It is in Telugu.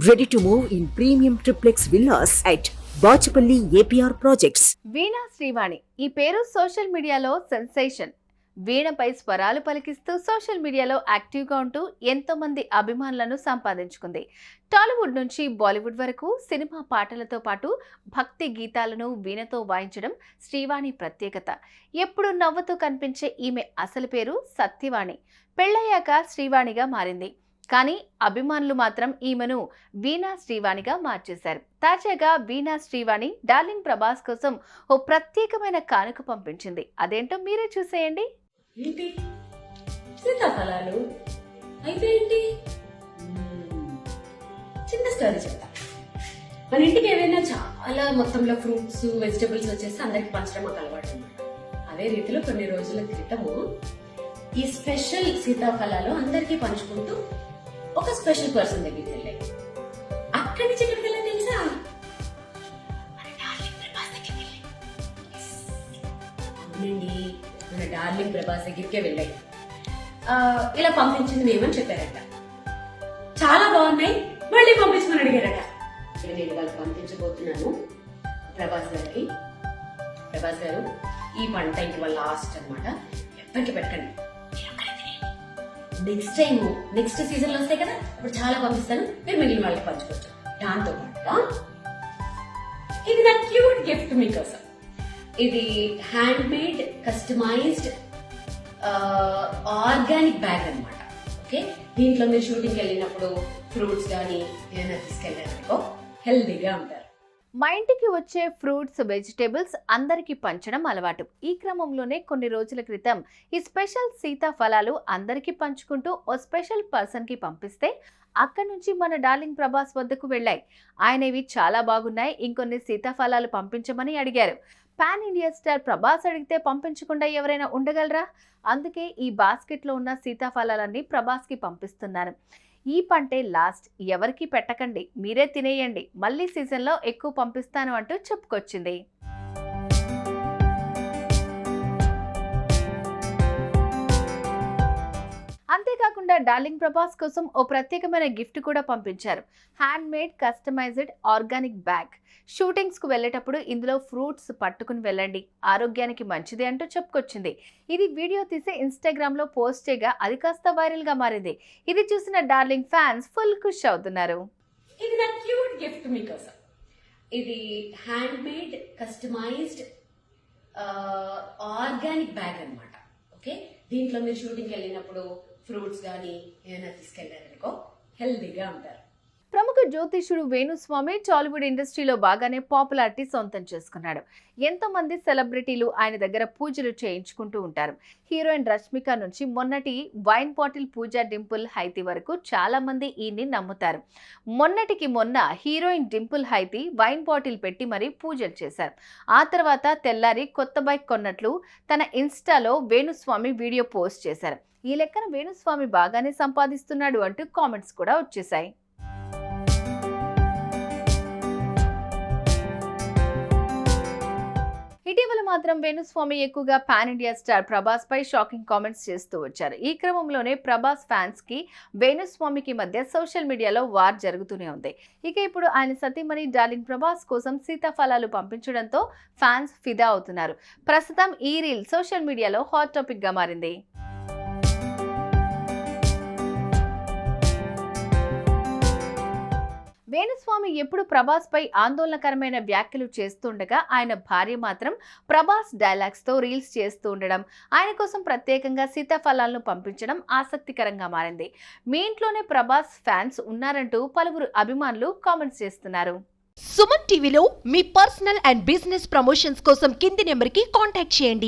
Ready to move in premium triplex villas at Bachapalli APR Projects. వీణా శ్రీవాణి ఈ పేరు సోషల్ మీడియాలో సెన్సేషన్. వీణపై స్వరాలు పలికిస్తూ సోషల్ మీడియాలో యాక్టివ్గా ఉంటూ ఎంతో మంది అభిమానులను సంపాదించుకుంది. టాలీవుడ్ నుంచి బాలీవుడ్ వరకు సినిమా పాటలతో పాటు భక్తి గీతాలను వీణతో వాయించడం శ్రీవాణి ప్రత్యేకత. ఎప్పుడు నవ్వుతూ కనిపించే ఈమె అసలు పేరు సత్యవాణి. పెళ్ళయ్యాక శ్రీవాణిగా మారింది. కానీ అభిమానులు మాత్రం ఈమెను వీణా శ్రీవాణిగా మార్చేశారు. తాజాగా వీణా శ్రీవాణి డార్లింగ్ ప్రభాస్ కోసం ఓ ప్రత్యేకమైన కానుక పంపించింది. అదేంటో మీరే చూసేయండి. ఏంటి సీతాఫలాలు అయితే ఏంటి? చిన్న స్టోరీ చెప్తా. మన ఇంటికి ఏదైనా చాలా మొత్తంలో ఫ్రూట్స్ వెజిటబుల్స్ వచ్చేసి అందరికి పంచడం మాకు అలవాటు అన్నమాట. అదే రీతిలో కొన్ని రోజుల క్రితము ఈ స్పెషల్ సీతాఫలాలు అందరికీ పంచుకుంటూ ఒక స్పెషల్ పర్సన్ దగ్గరికి వెళ్ళాయి. అక్కడి నుంచి ఎక్కడికి వెళ్ళా తెలుసా? అవునండి, మన డార్లింగ్ ప్రభాస్ దగ్గరికే వెళ్ళాయి. ఇలా పంపించింది మేమని చెప్పారట. చాలా బాగున్నాయి, మళ్ళీ పంపించమని అడిగారట. నేను వాళ్ళకి పంపించబోతున్నాను ప్రభాస్ గారికి. ప్రభాస్ గారు, ఈ పంట ఇంక వాళ్ళ లాస్ట్ అనమాట, ఎప్పటికీ పెట్టండి. నెక్స్ట్ సీజన్ లో వస్తాయి కదా, ఇప్పుడు చాలా పంపిస్తాను, మీరు మిగిలిన వాళ్ళకి పంచుకోవచ్చు. దాంతో పాటుగా ఇది నా క్యూట్ గిఫ్ట్ మీకోసం. ఇది hand made customized organic bag అన్నమాట. ఓకే, దీంట్లో మీరు షూటింగ్ వెళ్ళినప్పుడు ఫ్రూట్స్ కానీ ఏమైనా తీసుకెళ్ళారనుకో హెల్దీగా ఉంటారు. మా ఇంటికి వచ్చే ఫ్రూట్స్ వెజిటేబుల్స్ అందరికీ పంచడం అలవాటు. ఈ క్రమంలోనే కొన్ని రోజుల క్రితం ఈ స్పెషల్ సీతాఫలాలు అందరికీ పంచుకుంటూ ఓ స్పెషల్ పర్సన్కి పంపిస్తే అక్కడి నుంచి మన డార్లింగ్ ప్రభాస్ వద్దకు వెళ్ళాయి. ఆయన ఇవి చాలా బాగున్నాయి, ఇంకొన్ని సీతాఫలాలు పంపించమని అడిగారు. పాన్ ఇండియా స్టార్ ప్రభాస్ అడిగితే పంపించకుండా ఎవరైనా ఉండగలరా? అందుకే ఈ బాస్కెట్లో ఉన్న సీతాఫలాలన్నీ ప్రభాస్కి పంపిస్తున్నాను. ఈ పంటే లాస్ట్, ఎవరికి పెట్టకండి, మీరే తినేయండి, మళ్ళీ సీజన్లో ఎక్కువ పంపిస్తాను అంటూ చెప్పుకొచ్చింది. అంతేకాకుండా డార్లింగ్ ప్రభాస్ కోసం ఓ ప్రత్యేకమైన గిఫ్ట్ కూడా పంపించారు. Hand made customized organic bag. Shootings కు వెళ్ళేటప్పుడు ఇందులో ఫ్రూట్స్ పట్టుకుని వెళ్ళండి, ఆరోగ్యానికి మంచిది అంటూ చెప్పుకొచ్చింది. ఇది వీడియో తీసి ఇన్స్టాగ్రామ్ లో పోస్ట్ చేయగా అది కాస్త వైరల్ గా మారింది. ఇది చూసిన డార్లింగ్ ఫ్యాన్స్ ఫుల్ ఖుష్ అవుతున్నారు. ఇది నా క్యూట్ గిఫ్ట్ మీకోసం. ఇది hand made customized organic bag అన్నమాట. ఓకే, దీంట్లో మీరు షూటింగ్ వెళ్ళినప్పుడు ఫ్రూట్స్ కానీ ఏమైనా తీసుకెళ్లారనుకో హెల్దీగా ఉంటారు. ప్రముఖ జ్యోతిష్యుడు వేణుస్వామి టాలీవుడ్ ఇండస్ట్రీలో బాగానే పాపులారిటీ సొంతం చేసుకున్నాడు. ఎంతో మంది సెలబ్రిటీలు ఆయన దగ్గర పూజలు చేయించుకుంటూ ఉంటారు. హీరోయిన్ రష్మిక నుంచి మొన్నటి వైన్ బాటిల్ పూజా డింపుల్ హైతి వరకు చాలా మంది ఈయన్ని నమ్ముతారు. మొన్నటికి మొన్న heroine Dimple Haiti wine bottle పెట్టి మరీ పూజలు చేశారు. ఆ తర్వాత తెల్లారి కొత్త బైక్ కొన్నట్లు తన ఇన్స్టాలో వేణుస్వామి వీడియో పోస్ట్ చేశారు. ఈ లెక్కన వేణుస్వామి బాగానే సంపాదిస్తున్నాడు అంటూ కామెంట్స్ కూడా వచ్చేసాయి. ఇటీవల మాత్రం వేణుస్వామి ఎక్కువగా పాన్ ఇండియా స్టార్ ప్రభాస్ పై షాకింగ్ కామెంట్స్ చేస్తూ వచ్చారు. ఈ క్రమంలోనే ప్రభాస్ ఫ్యాన్స్ కి వేణుస్వామికి మధ్య సోషల్ మీడియాలో వార్ జరుగుతూనే ఉంది. ఇక ఇప్పుడు ఆయన సతీమణి డార్లింగ్ ప్రభాస్ కోసం సీతాఫలాలు పంపించడంతో ఫ్యాన్స్ ఫిదా అవుతున్నారు. ప్రస్తుతం ఈ రీల్ సోషల్ మీడియాలో హాట్ టాపిక్ గా మారింది. వేణుస్వామి ఎప్పుడు ప్రభాస్ పై ఆందోళనకరమైన వ్యాఖ్యలు చేస్తుండగా ఆయన భార్య మాత్రం ప్రభాస్ డైలాగ్స్ తో రీల్స్ చేస్తూ ఉండడం, ఆయన కోసం ప్రత్యేకంగా సీతాఫలాలను పంపించడం ఆసక్తికరంగా మారింది. మీ ఇంట్లోనే ప్రభాస్ ఫ్యాన్స్ ఉన్నారంటూ పలువురు అభిమానులు కామెంట్స్ చేస్తున్నారు. సుమన్ టీవీలో మీ పర్సనల్ అండ్ బిజినెస్ ప్రమోషన్స్ కోసం కింది నెంబర్కి కాంటాక్ట్ చేయండి.